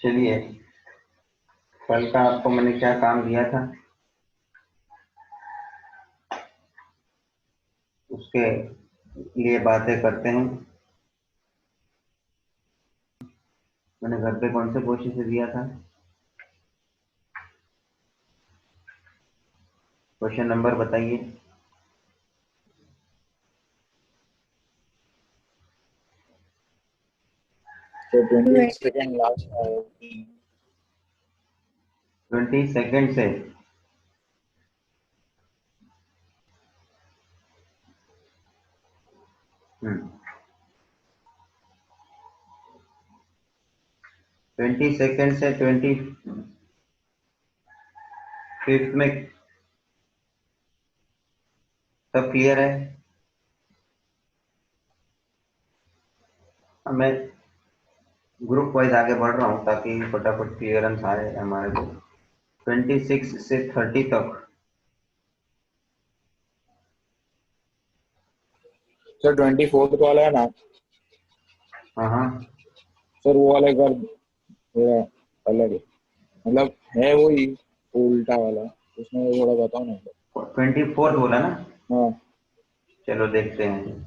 चलिए, कल का आपको मैंने क्या काम दिया था उसके लिए बातें करते हैं। मैंने घर पे कौन से क्वेश्चन से दिया था? क्वेश्चन नंबर बताइए। तो 20 सेकेंड लास्ट 20 सेकेंड से हम्म 20 सेकेंड से 25 में सब क्लियर है? अब मैं ग्रुप वाइज आगे बढ़ रहा हूँ ताकि फटाफट क्लियरेंस आए हमारे को। 26 से 30 तक। सर 24 वाला है ना हाँ हाँ, सर, वो वाला कर थोड़ा अलग है, मतलब है वही उल्टा वाला, उसमें थोड़ा बताओ ना। 24 बोला ना? हाँ चलो देखते हैं।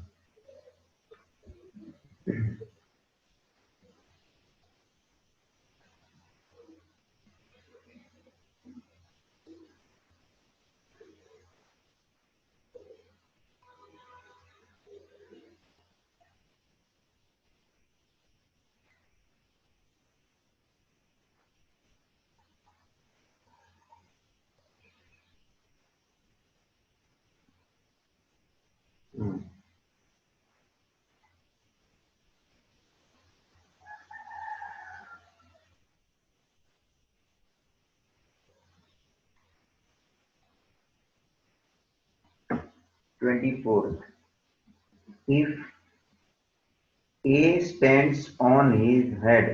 हम्म, 24। If A stands on his head,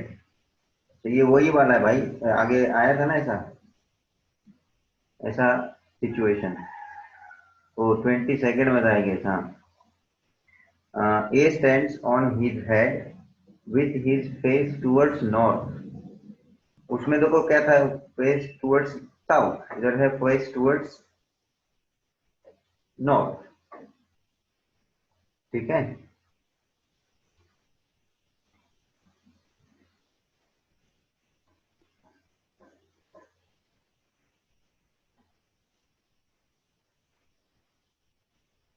तो ये वही वाला है भाई, आगे आया था ना ऐसा ऐसा सिचुएशन। वो 20 सेकेंड में आएगा। हाँ, A stands on his head with his face towards north। उसमें देखो क्या था, फेस टुवर्ड्स साउथ, इधर है फेस टुवर्ड्स नॉर्थ। ठीक है।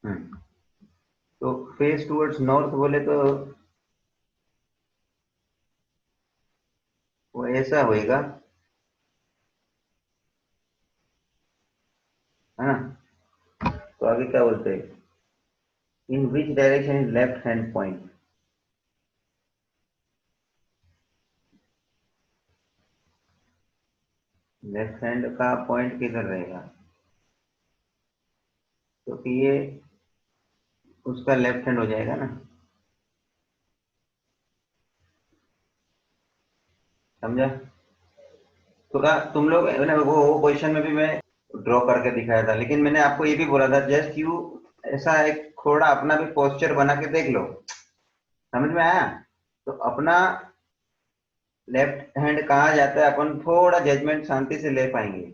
हम्म तो फेस टुवर्ड्स नॉर्थ बोले तो वो ऐसा होएगा, है ना? तो आगे क्या बोलते हैं? In which direction is left hand point? Left hand का पॉइंट किधर रहेगा? क्योंकि ये उसका लेफ्ट हैंड हो जाएगा ना। समझा? थोड़ा तुम लोग वो क्वेश्चन में भी मैं ड्रॉ करके दिखाया था, लेकिन मैंने आपको ये भी बोला था जस्ट यू ऐसा एक थोड़ा अपना भी पोस्चर बना के देख लो। समझ में आया? तो अपना लेफ्ट हैंड कहाँ जाता है अपन थोड़ा जजमेंट शांति से ले पाएंगे।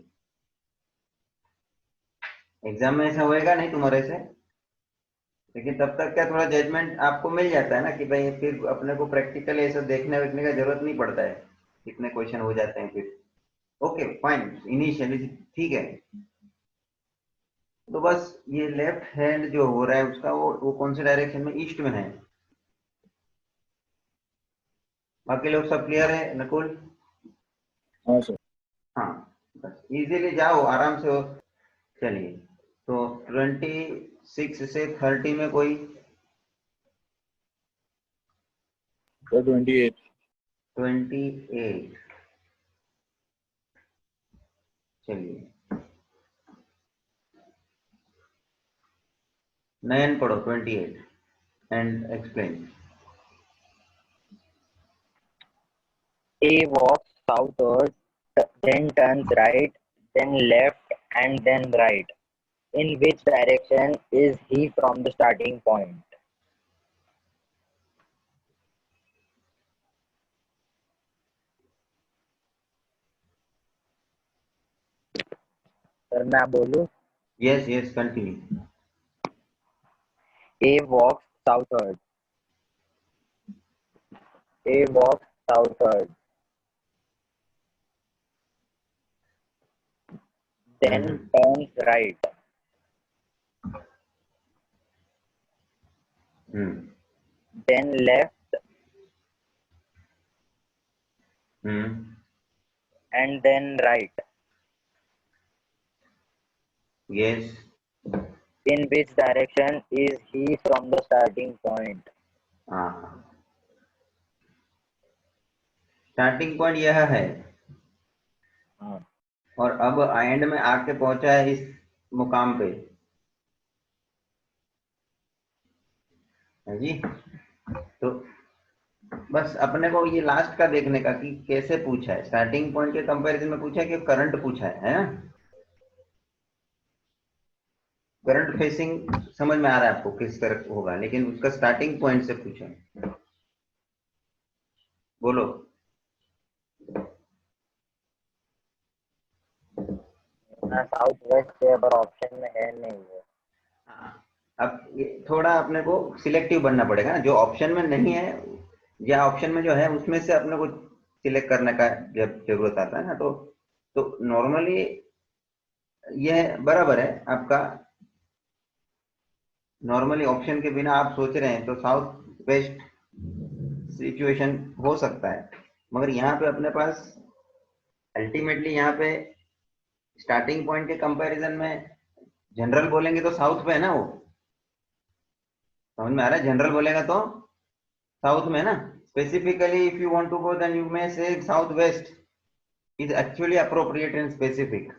एग्जाम में ऐसा होएगा नहीं तुम्हारे से, लेकिन तब तक क्या थोड़ा जजमेंट आपको मिल जाता है ना कि भाई फिर अपने को प्रैक्टिकली ऐसा देखने वेखने का जरूरत नहीं पड़ता है। कितने क्वेश्चन हो जाते हैं फिर। ओके फाइन, इनिशियली ठीक है। तो बस ये लेफ्ट हैंड जो हो रहा है उसका वो कौन से डायरेक्शन में? ईस्ट में है। बाकी लोग सब क्लियर है? नकुल? हाँ सर। हाँ, बस इजीली जाओ आराम से हो। चलिए, तो 26 से 30 में कोई? सर 28। 28। चलिए, नयन पढ़ो 28 and explain. A walks southwards, then turns right, then left, and then right. In which direction is he from the starting point? Sir मैं बोलूं? Yes yes continue. A walks southward. A walks southward. Then turns right. Then left and then right. Yes. In which direction is he from the starting point? Starting point यह है और अब and में आके पहुंचा है इस मुकाम पे है जी. तो बस अपने को ये लास्ट का देखने का कि कैसे पूछा है. स्टार्टिंग पॉइंट के कंपैरिजन में पूछा है कि करंट पूछा है ना. करंट फेसिंग समझ में आ रहा है आपको किस तरह होगा, लेकिन उसका स्टार्टिंग पॉइंट से पूछा है. बोलो. साउथ वेस्ट है पर ऑप्शन में है नहीं है. अब ये थोड़ा अपने को सिलेक्टिव बनना पड़ेगा ना. जो ऑप्शन में नहीं है या ऑप्शन में जो है उसमें से अपने को सिलेक्ट करने का जब जरूरत आता है ना, तो नॉर्मली यह बराबर है आपका. नॉर्मली ऑप्शन के बिना आप सोच रहे हैं तो साउथ वेस्ट सिचुएशन हो सकता है, मगर यहाँ पे अपने पास अल्टीमेटली यहाँ पे स्टार्टिंग पॉइंट के कंपैरिजन में जनरल बोलेंगे तो साउथ पे है ना. वो समझ में आ रहा है. जनरल बोलेगा तो साउथ में है ना. Specifically if you want to go then you may say south west is actually appropriate and specific.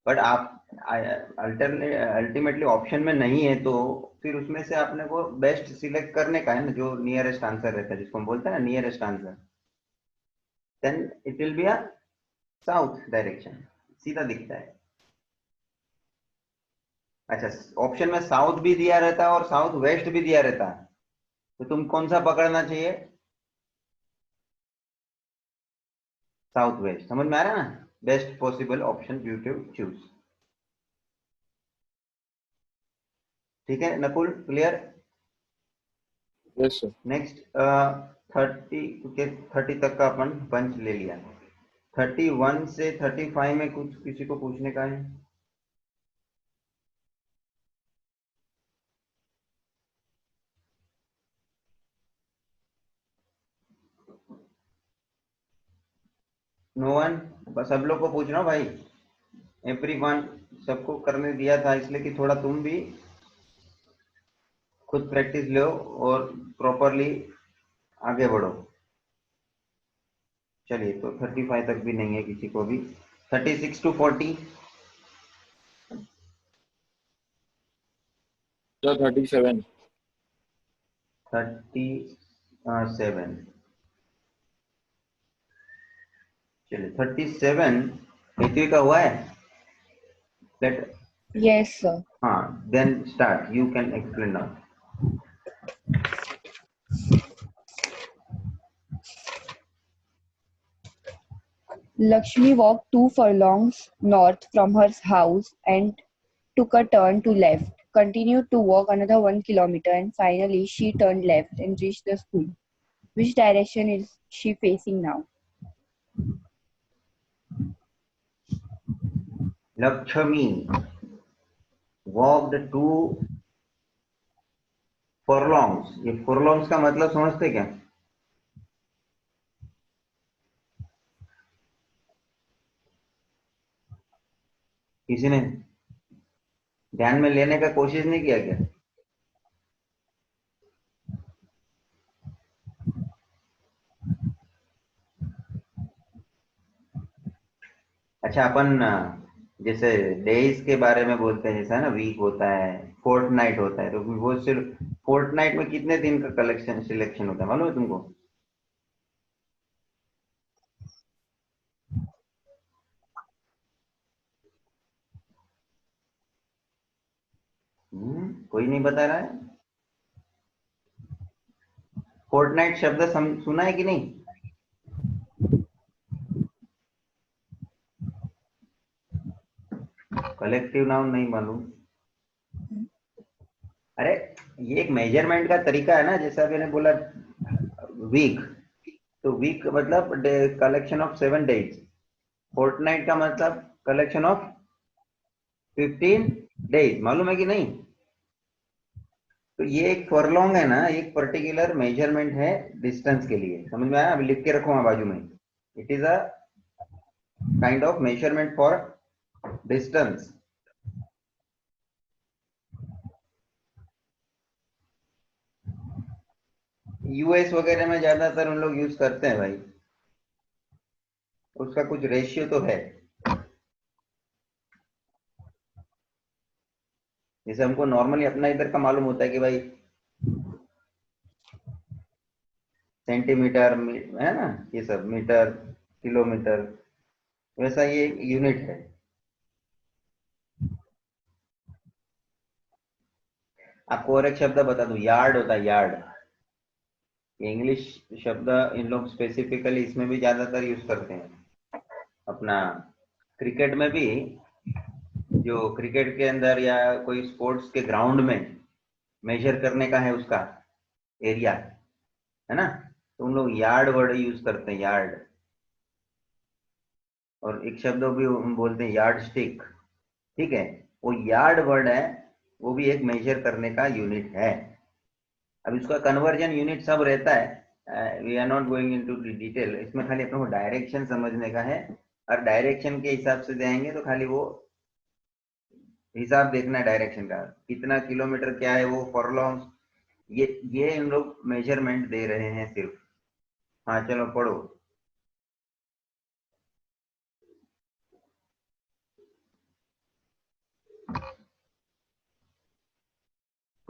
But आप अल्टीमेटली ऑप्शन में नहीं है तो फिर उसमें से आपने को बेस्ट सिलेक्ट करने का है ना, जो नियरेस्ट आंसर रहता है जिसको हम बोलते हैं ना nearest answer. Then it will be a south direction. सीधा दिखता है. अच्छा, ऑप्शन में साउथ भी दिया रहता है और साउथ वेस्ट भी दिया रहता है, तो तुम कौन सा पकड़ना चाहिए? South west. समझ में आ रहा है ना. Best possible option you to choose. ठीक है Nakul, clear? Yes sir. Next 30 तक का अपन पंच ले लिया. 31 से 35 में कुछ किसी को पूछने का है? No one. बस सब लोग को पूछ रहा हूँ भाई. एवरीवन, सबको करने दिया था इसलिए कि थोड़ा तुम भी खुद प्रैक्टिस लो और प्रॉपरली आगे बढ़ो. चलिए, तो 35 तक भी नहीं है किसी को भी. 36 to 40. सर 37. 37. चलिए 37 पृथ्वी का हुआ है. लेट. Yes, sir. हाँ, then start. You can explain now. Lakshmi walked 2 furlongs north from her house and took a turn to left, continued to walk another 1 kilometer, and finally she turned left and reached the school. Which direction is she facing now? Lakshmi walked 2 furlongs. ये furlongs का मतलब समझते क्या? किसी ने ध्यान में लेने का कोशिश नहीं किया क्या? अच्छा, अपन जैसे डेज के बारे में बोलते हैं, जैसा है ना वीक होता है, फोर्टनाइट होता है, तो वो सिर्फ फोर्टनाइट में कितने दिन का कलेक्शन सिलेक्शन होता है मालूम है तुमको? कोई नहीं बता रहा है. फोर्टनाइट शब्द सुना है कि नहीं? कलेक्टिव नाउन नहीं मालूम। अरे ये एक मेजरमेंट का तरीका है ना, जैसा मैंने बोला वीक, तो वीक मतलब कलेक्शन ऑफ 7 days। फोर्टनाइट का मतलब कलेक्शन ऑफ 15 days, मालूम है कि नहीं? तो ये एक फरलॉन्ग है ना, एक पर्टिकुलर मेजरमेंट है डिस्टेंस के लिए, समझ में आया? अभी लिख के रखो वहां बाजू में, it is a kind of measurement for distance. US वगैरह में ज्यादातर उन लोग यूज करते हैं भाई, उसका कुछ रेशियो तो है। जैसे हमको नॉर्मली अपना इधर का मालूम होता है कि भाई सेंटीमीटर है ना, ये सब मीटर, किलोमीटर, वैसा ये यूनिट है। आपको और एक शब्द बता दूं, यार्ड होता है, यार्ड। इंग्लिश शब्द इन लोग स्पेसिफिकली इसमें भी ज्यादातर यूज करते हैं। अपना क्रिकेट में भी, जो क्रिकेट के अंदर या कोई स्पोर्ट्स के ग्राउंड में मेजर करने का है उसका एरिया, है ना, तो उन लोग यार्ड वर्ड यूज करते हैं, यार्ड। और एक शब्द भी हम बोलते हैं यार्ड स्टिक, ठीक है, वो यार्ड वर्ड है, वो भी एक मेजर करने का यूनिट है। अब इसका कन्वर्जन यूनिट सब रहता है, we are not going into detail, इसमें खाली अपने को डायरेक्शन समझने का है, और डायरेक्शन के हिसाब से जाएंगे तो खाली वो हिसाब देखना है डायरेक्शन का, कितना किलोमीटर क्या है वो फॉरलॉन्ग, ये इन लोग मेजरमेंट दे रहे हैं सिर्फ। हाँ चलो पढ़ो।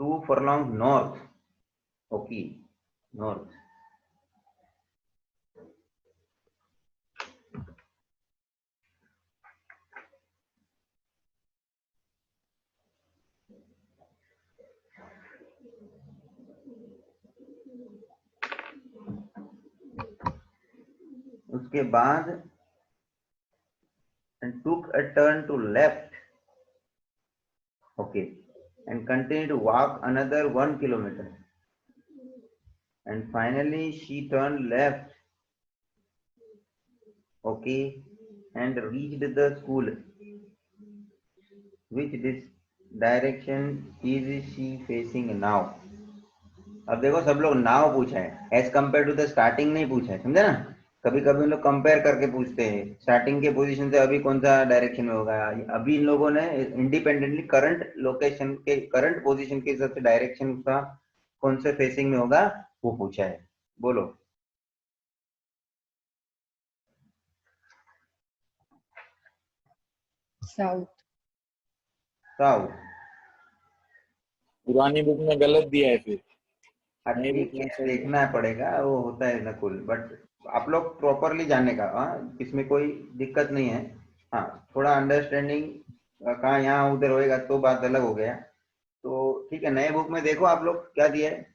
2 furlong north, ओके, नॉर्थ। उसके बाद and took a turn to left, okay, and continued to walk another 1 kilometer, and finally she turned left, okay, and reached the school. Which this direction is she facing now? अब देखो सब लोग now पूछा है, as compare to the starting नहीं पूछा है, समझे ना? कभी कभी हम लोग कंपेयर करके पूछते हैं, स्टार्टिंग के पोजीशन से अभी कौन सा डायरेक्शन में होगा। अभी इन लोगों ने इंडिपेंडेंटली करंट लोकेशन के, करंट पोजीशन के हिसाब से डायरेक्शन का कौन से फेसिंग में होगा वो पूछा है। बोलो। साउथ। साउथ। पुरानी बुक में गलत दिया है फिर। हाँ नई बुक ठीक में है, सही है। देखना पड़ेगा, वो होता है नकुल, बट आप लोग प्रॉपरली जानने का, हाँ इसमें कोई दिक्कत नहीं है। हाँ थोड़ा अंडरस्टैंडिंग कहाँ यहाँ उधर होएगा तो बात अलग हो गया। तो ठीक है, नए बुक में देखो आप लोग क्या दिया है।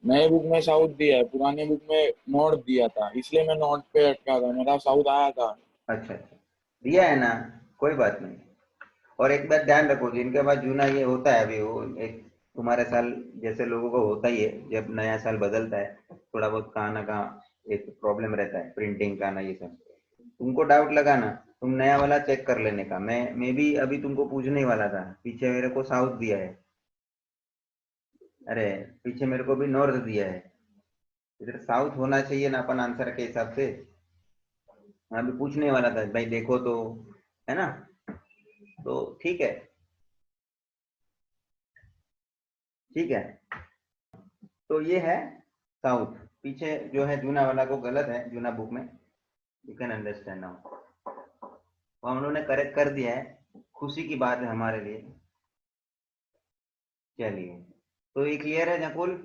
नई बुक में साउथ दिया है, पुरानी बुक में नॉर्थ दिया था, इसलिए मैं नॉर्थ पे अटका था, मेरा साउथ आया था। अच्छा अच्छा, दिया है ना, कोई बात नहीं। और एक बात ध्यान रखो, जिनके पास जूना ये होता है अभी, वो एक तुम्हारे साल जैसे लोगों को होता ही है, जब नया साल बदलता है थोड़ा बहुत कहाँ ना कहाँ एक प्रॉब्लम रहता है, प्रिंटिंग का ना ये सब। तुमको डाउट लगा ना, तुम नया वाला चेक कर लेने का। मैं भी अभी तुमको पूछने ही वाला था, पीछे मेरे को साउथ दिया है, अरे पीछे मेरे को भी नॉर्थ दिया है, इधर साउथ होना चाहिए ना अपन आंसर के हिसाब से। मैं अभी पूछने वाला था भाई, देखो तो, है ना? तो ठीक है, ठीक है, तो ये है साउथ। पीछे जो है जूना वाला को गलत है, जूना बुक में, यू कैन अंडरस्टैंड नाउ। वो हम लोगों ने करेक्ट कर दिया है, खुशी की बात है हमारे लिए। चलिए, तो ये क्लियर है नकुल?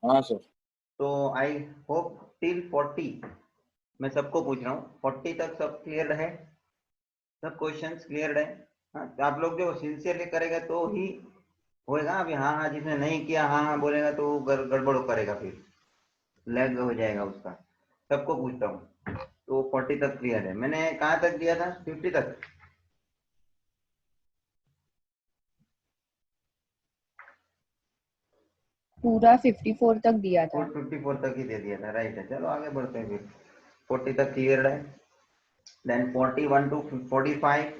हाँ सर। तो आई होप टिल 40 मैं सबको पूछ रहा हूँ, 40 तक सब क्लियर है, सब क्वेश्चंस क्लियर है? हाँ तो आप लोग जो सिंसियरली करेगा तो ही होएगा। अभी हाँ हाँ जिसने नहीं किया हाँ हाँ बोलेगा तो गड़बड़ करेगा, फिर लैग हो जाएगा उसका। सबको पूछता हूँ। तो 40 तक क्लियर है। मैंने कहाँ तक दिया था? 50 तक। पूरा 54 तक दिया था। 54 तक ही दे दिया था, राइट है। चलो आगे बढ़ते हैं फिर। 40 तक क्लियर है। Then 41 to 45,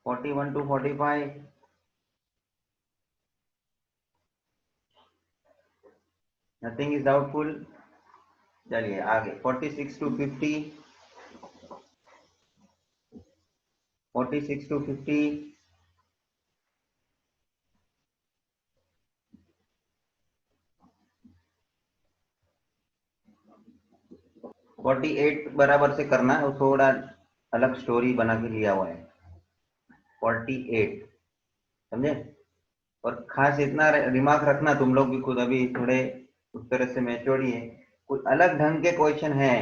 41 to 45, nothing is doubtful. चलिए आगे 46 to 50, 46 to 50, 48 बराबर से करना है, वो थोड़ा अलग स्टोरी बना के लिया हुआ है। 48 समझे। और खास इतना दिमाग रखना तुम लोग भी खुद, अभी थोड़े उस तरह से मैच्योर ही है। कुछ अलग ढंग के क्वेश्चन है,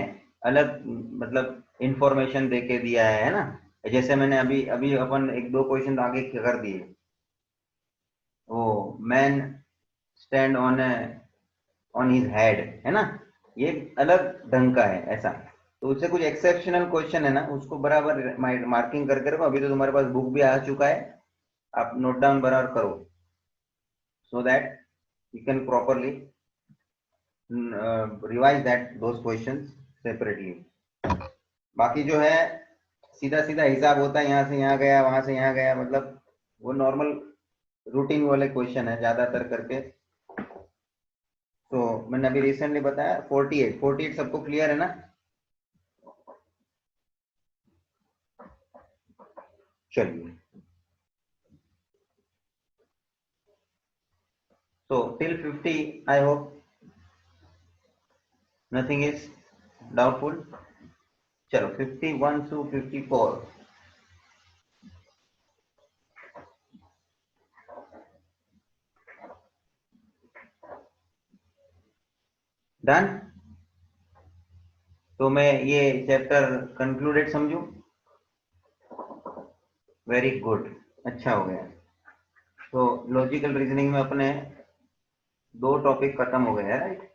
अलग मतलब इंफॉर्मेशन दे के दिया है ना। जैसे मैंने अभी अभी अपन एक दो क्वेश्चन आगे कर दिए, वो man stand on his head, है ना। ये अलग ढंग का है ऐसा। तो उससे कुछ एक्सेप्शनल क्वेश्चन है ना, उसको बराबर मार्किंग करके रखो। अभी तो तुम्हारे पास बुक भी आ चुका है, आप नोट डाउन बराबर करो, so that you can properly revise those questions separately. बाकी जो है सीधा सीधा हिसाब होता है, यहाँ से यहाँ गया, वहां से यहाँ गया, मतलब वो नॉर्मल रूटीन वाले क्वेश्चन है ज्यादातर करके। तो मैंने अभी रिसेंटली बताया 48 सबको क्लियर है ना। चलिए, so till 50 I hope nothing is doubtful. चलो 51 to 54, डन। तो मैं ये चैप्टर कंक्लूडेड समझूं? वेरी गुड, अच्छा हो गया। तो लॉजिकल रीजनिंग में अपने 2 टॉपिक खत्म हो गए हैं, राइट।